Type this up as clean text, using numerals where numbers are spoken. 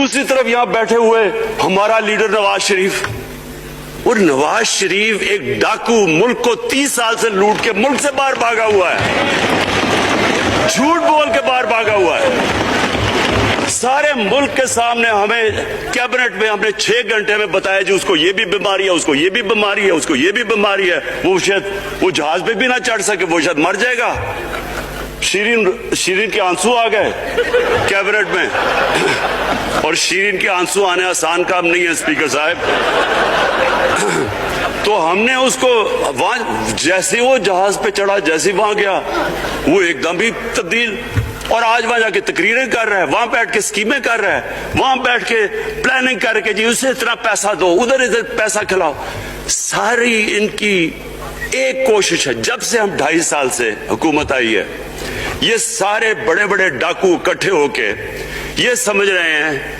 दूसरी तरफ यहां बैठे हुए हमारा लीडर नवाज शरीफ। और नवाज शरीफ एक डाकू, मुल्क को 30 साल से लूट के मुल्क से बाहर भागा हुआ है, झूठ बोल के बाहर भागा हुआ है। सारे मुल्क के सामने हमें कैबिनेट में हमने 6 घंटे में बताया जी उसको ये भी बीमारी है, उसको ये भी बीमारी है, उसको ये भी बीमारी है, वो शायद वो जहाज पे भी ना चढ़ सके, वो शायद मर जाएगा। शीरीन के आंसू आ गए कैबिनेट में, और शीरीन के आंसू आने आसान काम नहीं है स्पीकर साहब। तो हमने उसको वहां जैसे वो जहाज पे चढ़ा, जैसे वहां गया वो एकदम ही तब्दील, और आज वहां जाके तकरीरें कर रहा है, वहां बैठ के स्कीमें कर रहा है, वहां बैठ के प्लानिंग करके जी उसे इतना पैसा दो, उधर इधर पैसा खिलाओ। सारी इनकी एक कोशिश है, जब से हम 2.5 साल से हुकूमत आई है, ये सारे बड़े बड़े डाकू इकट्ठे होके ये समझ रहे हैं